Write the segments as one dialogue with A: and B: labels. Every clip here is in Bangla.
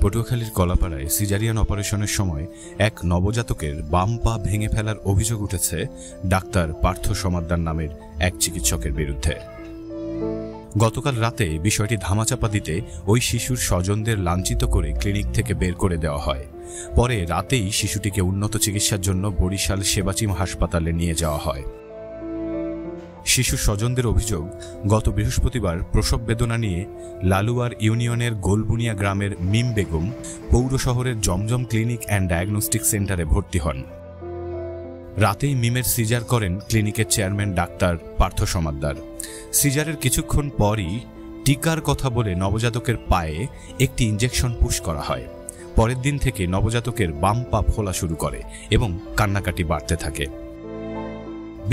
A: পটুয়াখালীর কলাপাড়ায় সিজারিয়ান অপারেশনের সময় এক নবজাতকের বাম পা ভেঙে ফেলার অভিযোগ উঠেছে ডাক্তার পার্থ সমাদ্দার নামের এক চিকিৎসকের বিরুদ্ধে। গতকাল রাতে বিষয়টি ধামাচাপা দিতে ওই শিশুর স্বজনদের লাঞ্ছিত করে ক্লিনিক থেকে বের করে দেওয়া হয়। পরে রাতেই শিশুটিকে উন্নত চিকিৎসার জন্য বরিশাল সেবাচিম হাসপাতালে নিয়ে যাওয়া হয়। শিশু স্বজনদের অভিযোগ, গত বৃহস্পতিবার প্রসব বেদনা নিয়ে লালুয়ার ইউনিয়নের গোলবুনিয়া গ্রামের মিম বেগম পৌর শহরের জমজম ক্লিনিক অ্যান্ড ডায়াগনস্টিক সেন্টারে ভর্তি হন। রাতেই মিমের সিজার করেন ক্লিনিকের চেয়ারম্যান ডাক্তার পার্থ সমাদ্দার। সিজারের কিছুক্ষণ পরই টিকার কথা বলে নবজাতকের পায়ে একটি ইঞ্জেকশন পুশ করা হয়। পরের দিন থেকে নবজাতকের বাম পা ফোলা শুরু করে এবং কান্নাকাটি বাড়তে থাকে।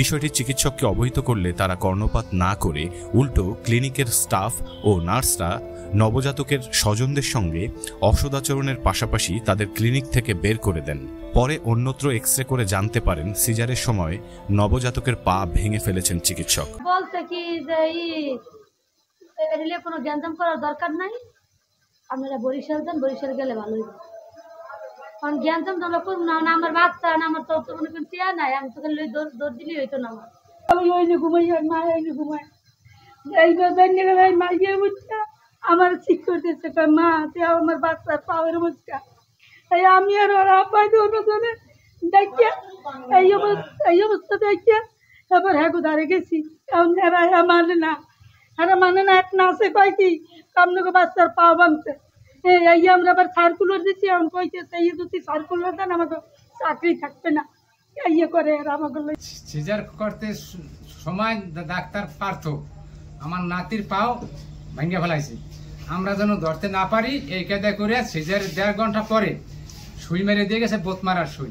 A: বিষয়টি চিকিৎসককে অবহিত করলে তারা কর্ণপাত না করে উল্টো ক্লিনিকের স্টাফ ও নার্সরা নবজাতকের স্বজনদের সঙ্গে অসদাচরণের পাশাপাশি তাদের ক্লিনিক থেকে বের করে দেন। পরে অন্যত্র এক্সরে করে জানতে পারেন সিজারের সময় নবজাতকের পা ভেঙে ফেলেছেন চিকিৎসক।
B: বলতে কি যে কোনো জ্ঞানজাম করার দরকার নাই, আপনারা বরিশাল যান, বরিশাল গেলে ভালো হইবে। কারণ জ্ঞানজাম তো না আমার বাচ্চা না আমার তো কোনো চেয়া নাই, আমি তোকে দৌড় দিলেই হইতো না। আমার ওইনে ঘুমাই আর মা ওইনে ঘুমায় এই মাইয়ে বুঝছা আমার ঠিক করতেছে মা আমার বাচ্চার পাওয়ার বুঝছা তাই আমি আর ওর আব্বাই ওর পেছনে দেখিয়া এই অবস্থা দেখিয়া তারপর হ্যাঁ ধারে গেছি। হ্যাঁ মানে না এক নাচে কয় কি আপনাকে বাচ্চার পা ভাঙছে, এই আমরা আবার সার্কুলার দিচ্ছি, এখন কইতেছে এই যদি সার্কুলার দেন আমাকে চাকরি থাকবে না, ইয়ে করে আমাকে
C: সিজার করতে সময় ডাক্তার পার্থ আমার নাতির পাও ভেঙে ফেলাইছে। আমরা যেন ধরতে না পারি এই কায়দা করে সিজার 1.5 ঘন্টা পরে সুই মেরে দিয়ে গেছে, বোত মারার সুই।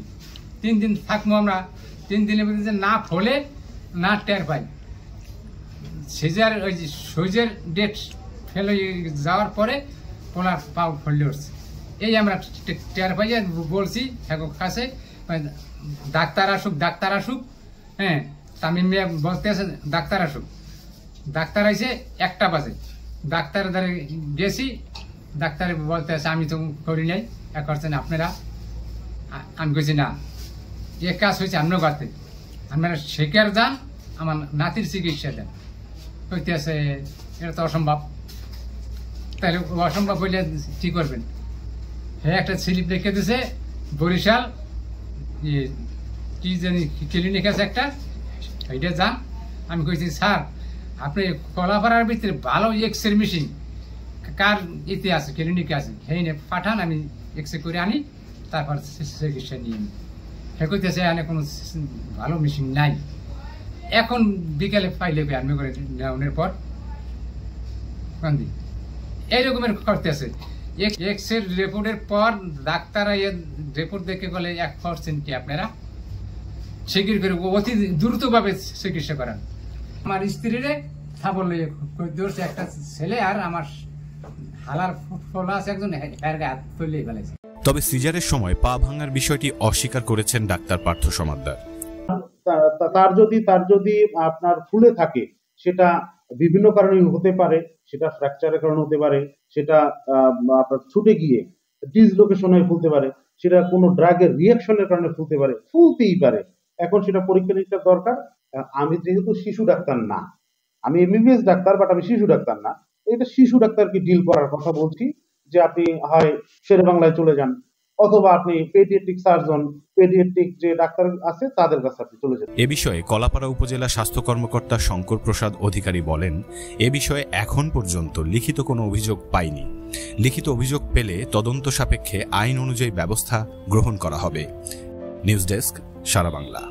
C: 3 দিন থাকবো আমরা, 3 দিনের মধ্যে না ফলে না টের পাই। সিজার ওই সুইজের ডেট ফেল যাওয়ার পরে পোলার পাও ফলে উঠছে, এই আমরা টের পাই। বলছি এখন কাছে ডাক্তার আসুক, হ্যাঁ তামিম মিয়া বলতে আছে ডাক্তার আসুক। ডাক্তার আইসে 1টা বাজে, ডাক্তার দ্বারা গেছি, ডাক্তার বলতে আছে আমি তো করি নাই, করছেন আপনারা। আমি কইছি না, এ কাজ হয়েছে আপনার গাতে, আপনারা শেখার যান, আমার নাতির চিকিৎসা দেন। কইতে আছে এটা তো অসম্ভব। তাহলে অসম্ভব হইলে কি করবেন? হ্যাঁ একটা স্লিপ রেখে দিছে বরিশাল কি জানি ক্লিনিক আছে একটা, ওইটা যান। আমি কইছি স্যার আপনি কলাপাড়ার ভিতরে ভালো এক্সরে মেশিন কার ইতে আছে, ক্লিনিকে আছে, সেই নিয়ে পাঠান, আমি এক্সরে করে আনি, তারপর চিকিৎসা নিয়ে নিই। সে কইতেছে এখানে কোনো ভালো মেশিন নাই, এখন বিকেলে পাইলে আনবে করে নেওয়ার পর কান্দি এই রকমের করতেছে। এক্সরে রিপোর্টের পর ডাক্তাররা রিপোর্ট দেখে বলে 1% কি আপনারা শিগগির করে অতি দ্রুতভাবে চিকিৎসা করান। আমার স্ত্রীরে সাবলে ধরছে একটা ছেলে, আর আমার হালার ফলা আছে একজন, এর গায়ে হাত তুলে ফেলেছে।
A: তবে সিজারের সময় পা ভাঙার বিষয়টি অস্বীকার করেছেন ডাক্তার পার্থ সমাদ্দার।
D: তার যদি আপনার ফুলে থাকে সেটা বিভিন্ন কারণে হতে পারে, সেটা ফ্র্যাকচারের কারণে হতে পারে, সেটা আপনার ছুটে গিয়ে ডিসলোকেশন হয়ে ফুলতে পারে, সেটা কোনো ড্রাগের রিয়াকশনের কারণে ফুলতে পারে, ফুলতেই পারে। এখন সেটা পরীক্ষা নিরীক্ষা দরকার। আমি যেহেতু শিশু ডাক্তার না, আমি এমবিবিএস ডাক্তার, বাট আমি শিশু ডাক্তার না, এটা শিশু ডাক্তারকে ডিল করার কথা বলছি যে আপনি হয় শেরে বাংলায় চলে যান, অথবা আপনি পেডিয়াট্রিক সার্জন, পেডিয়াট্রিক যে ডাক্তার আছে তাদের কাছে আপনি চলে যান।
A: এ বিষয়ে কলাপাড়া উপজেলা স্বাস্থ্য কর্মকর্তা শঙ্কর প্রসাদ অধিকারী বলেন, এ বিষয়ে এখন পর্যন্ত লিখিত কোনো অভিযোগ পাইনি। লিখিত অভিযোগ পেলে তদন্ত সাপেক্ষে আইন অনুযায়ী ব্যবস্থা গ্রহণ করা হবে। নিউজ ডেস্ক, সারা বাংলা।